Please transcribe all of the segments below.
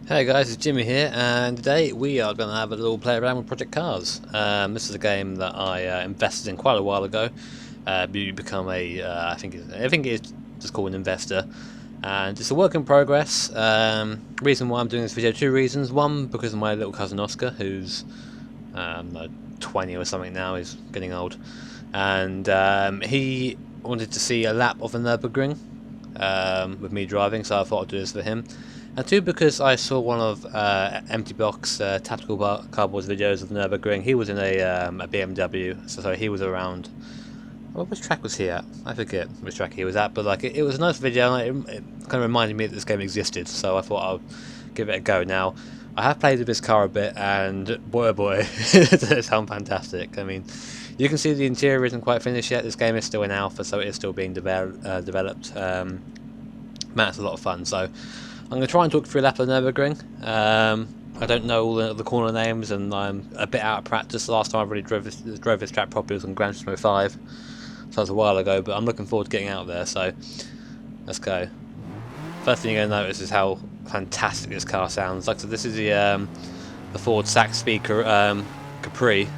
Hey guys, it's Jimmy here, and today we are going to have a little play around with Project Cars. This is a game that I invested in quite a while ago. You become I think it's just called an investor, and it's a work in progress. Reason why I'm doing this video, two reasons. One, because of my little cousin Oscar, who's 20 or something now. He's getting old, and he wanted to see a lap of the Nürburgring with me driving, so I thought I'd do this for him. And two, because I saw one of Empty Box Tactical Cardboard's videos of the Nürburgring. He was in a BMW, so he was around. Well, which track was he at? I forget which track he was at, but like it was a nice video, and it kind of reminded me that this game existed. So I thought I'll give it a go. Now, I have played with this car a bit, and boy oh boy, does it sound fantastic. I mean, you can see the interior isn't quite finished yet. This game is still in alpha, so it is still being developed. Man, it's a lot of fun. So I'm going to try and talk through a lap of Nürburgring. I don't know all the corner names, and I'm a bit out of practice. The last time I really drove this track properly was on Gran Turismo 5, so that was a while ago, but I'm looking forward to getting out there, so let's go. First thing you're going to notice is how fantastic this car sounds. Like I said, this is the Ford Sax speaker Capri.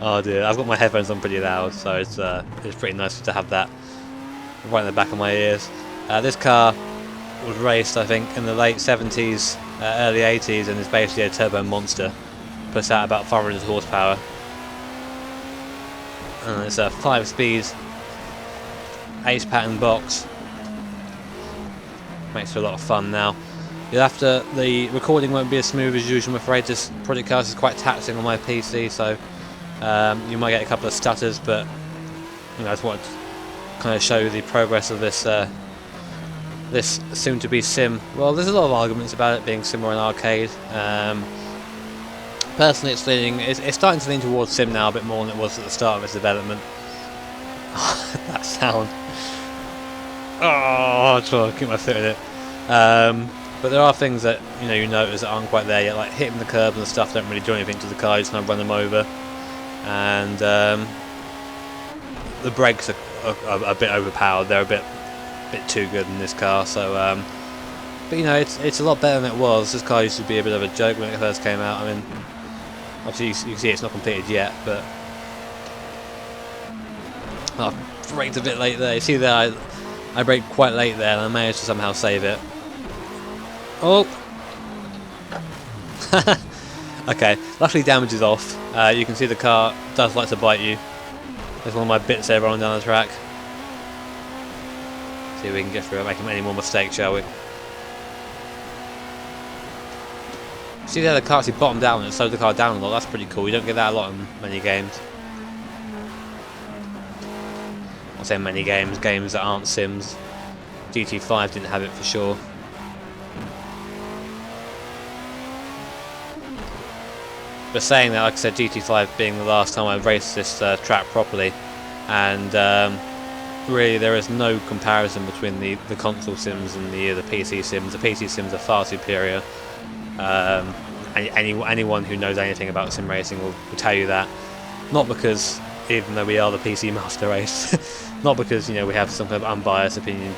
Oh dear, I've got my headphones on pretty loud, so it's pretty nice to have that right in the back of my ears. This car was raced, I think, in the late 70s, early 80s, and is basically a turbo monster. Puts out about 500 horsepower. And it's a 5-speed ace pattern box. Makes it a lot of fun now. The recording won't be as smooth as usual, I'm afraid. This Project C.A.R.S is quite taxing on my PC, so you might get a couple of stutters, but I just wanted to kind of show you the progress of this this soon-to-be sim. Well, there's a lot of arguments about it being sim or an arcade. Personally, it's starting to lean towards sim now a bit more than it was at the start of its development. That sound. Oh, I'll try to keep my foot in it. But there are things that you notice that aren't quite there yet, like hitting the curb and stuff don't really do anything to the car. You just kind of run them over, and the brakes are a bit overpowered. They're a bit too good in this car. So, but it's a lot better than it was. This car used to be a bit of a joke when it first came out. I mean, obviously you can see it's not completed yet, but I braked a bit late there. You see there, I braked quite late there, and I managed to somehow save it. Oh. Okay, luckily damage is off. You can see the car does like to bite you. There's one of my bits there rolling down the track. See if we can get through it, making any more mistakes, shall we? See there, the car actually bottomed out and it slowed the car down a lot. That's pretty cool. You don't get that a lot in many games. I'll say many games that aren't sims. GT5 didn't have it for sure. But saying that, like I said, GT5 being the last time I raced this track properly, and really there is no comparison between the console sims and the PC sims. The PC sims are far superior. Anyone who knows anything about sim racing will tell you that. Not because, even though we are the PC master race, not because we have some kind of unbiased opinion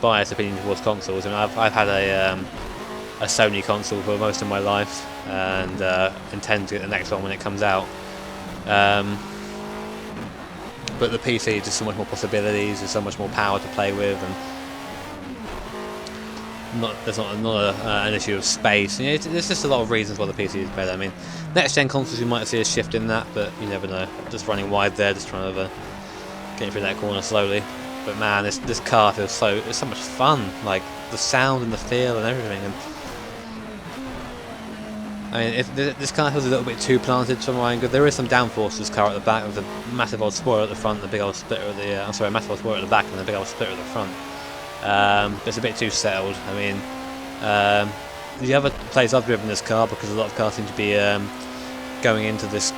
biased opinion towards consoles. I mean, I've had a Sony console for most of my life, and intend to get the next one when it comes out. But the PC is just so much more possibilities, there's so much more power to play with, and there's not an issue of space. There's just a lot of reasons why the PC is better. I mean, next gen consoles you might see a shift in that, but you never know. Just running wide there, just trying to get through that corner slowly. But man, this car feels it's so much fun. Like the sound and the feel and everything. And I mean, this car feels a little bit too planted for my own good. There is some downforce to this car at the back, with a massive old spoiler at the front, and the big old splitter at the. A massive old spoiler at the back, and the big old splitter at the front. It's a bit too settled. I mean, the other place I've driven this car, because a lot of cars seem to be going into this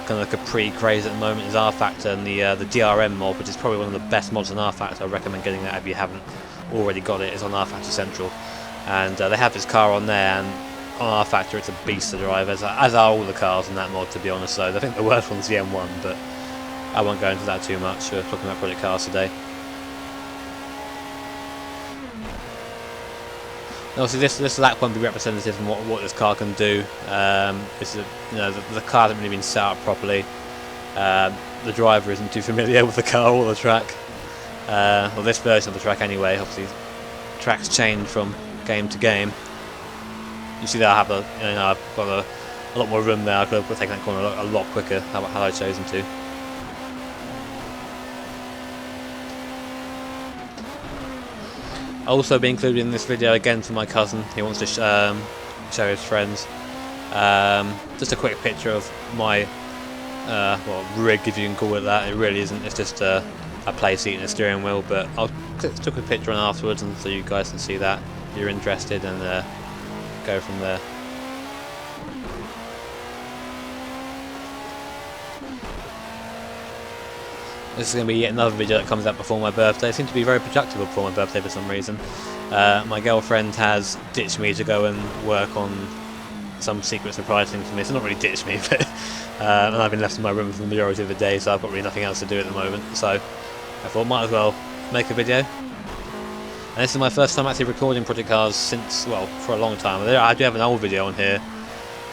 kind of Capri craze at the moment, is R Factor, and the DRM mod, which is probably one of the best mods on R Factor. I recommend getting that if you haven't already got it. It's on R Factor Central, and they have this car on there, and on R Factor it's a beast to drive, as are all the cars in that mod, to be honest. So I think the worst one's the M1, but I won't go into that too much. We're talking about Project C.A.R.S today. Obviously, this lap won't be representative of what this car can do. This is the car hasn't really been set up properly. The driver isn't too familiar with the car or the track. Well, this version of the track anyway. Obviously, tracks change from game to game. You see that I have I've got a lot more room there. I could have taken that corner a lot quicker had I chosen to. Also be included in this video again for my cousin. He wants to show his friends. Just a quick picture of my rig, if you can call it that. It really isn't. It's just a play seat and a steering wheel. But I'll took a picture on afterwards, and so you guys can see that if you're interested, and go from there. This is going to be yet another video that comes out before my birthday. I seem to be very productive before my birthday for some reason. My girlfriend has ditched me to go and work on some secret surprise thing for me. So not really ditched me, but and I've been left in my room for the majority of the day, so I've got really nothing else to do at the moment. So I thought might as well make a video. And this is my first time actually recording Project Cars since, well, for a long time. I do have an old video on here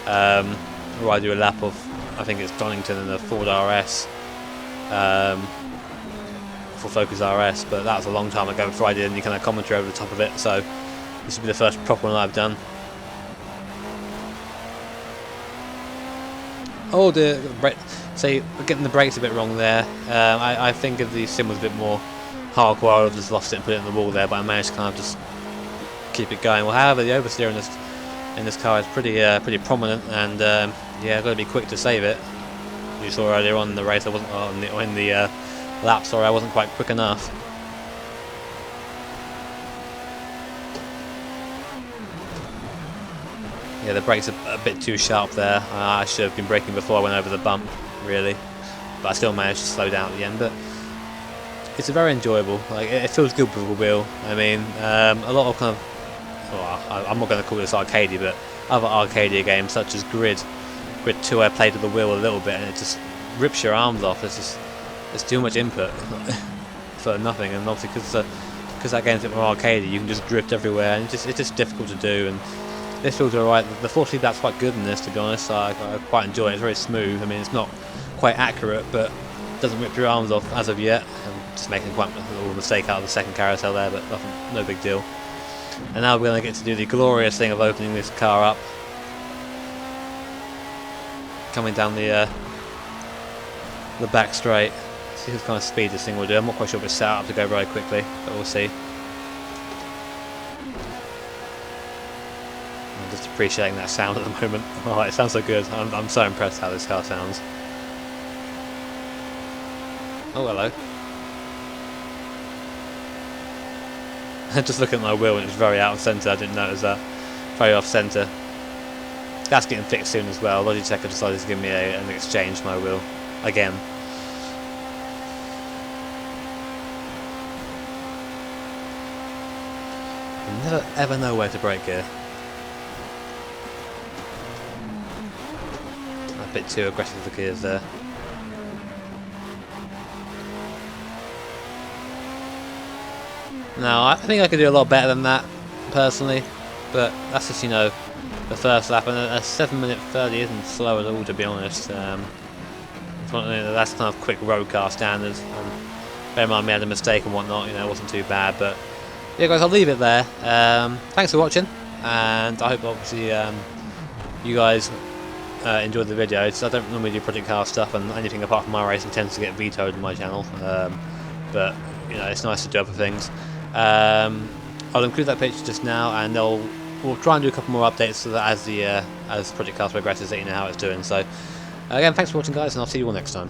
where I do a lap of, I think it's Donington and the Ford RS. For Focus RS, but that was a long time ago before I did any kind of commentary over the top of it, so this will be the first proper one I've done. Oh dear, see, we're getting the brakes a bit wrong there. I think if the sim was a bit more hardcore, I would have just lost it and put it in the wall there, but I managed to kind of just keep it going. Well, however, the oversteer in this car is pretty prominent, and yeah, I've got to be quick to save it. You saw earlier on in the race, I wasn't in the lap. Sorry, I wasn't quite quick enough. Yeah, the brakes are a bit too sharp there. I should have been braking before I went over the bump, really. But I still managed to slow down at the end. But it's very enjoyable. Like, it feels good with a wheel. I mean, a lot of kind of, well, I'm not going to call this arcadey, but other arcadia games such as Grid 2, I played with the wheel a little bit, and it just rips your arms off. It's too much input for nothing, and obviously because that game's a bit more arcadey, you can just drift everywhere, and it's just difficult to do. And this feels alright. The force feedback's quite good in this, to be honest. I quite enjoy it. It's very smooth. I mean, it's not quite accurate, but it doesn't rip your arms off as of yet. I'm just making quite a little mistake out of the second carousel there, but nothing, no big deal. And now we're going to get to do the glorious thing of opening this car up. Coming down the back straight. See what kind of speed this thing will do. I'm not quite sure if it's set up to go very quickly, but we'll see. I'm just appreciating that sound at the moment. Oh, it sounds so good. I'm so impressed how this car sounds. Oh, hello. Just looking at my wheel and it's very out of centre. I didn't notice that. Very off centre. That's getting fixed soon as well. Logitech have decided to give me an exchange for my wheel again. You never ever know where to brake here. A bit too aggressive with the gears there. Now I think I could do a lot better than that personally, but that's just, you know, the first lap, and a 7-minute 30 isn't slow at all, to be honest. That's kind of quick road car standards. Bear in mind, we had a mistake and whatnot. You know, it wasn't too bad. But yeah, guys, I'll leave it there. Thanks for watching, and I hope obviously you guys enjoyed the video. I don't normally do Project Car stuff, and anything apart from my racing tends to get vetoed on my channel. But you know, it's nice to do other things. I'll include that picture just now, and we'll try and do a couple more updates so that as Project C.A.R.S progresses, that you know how it's doing. So again, thanks for watching, guys, and I'll see you all next time.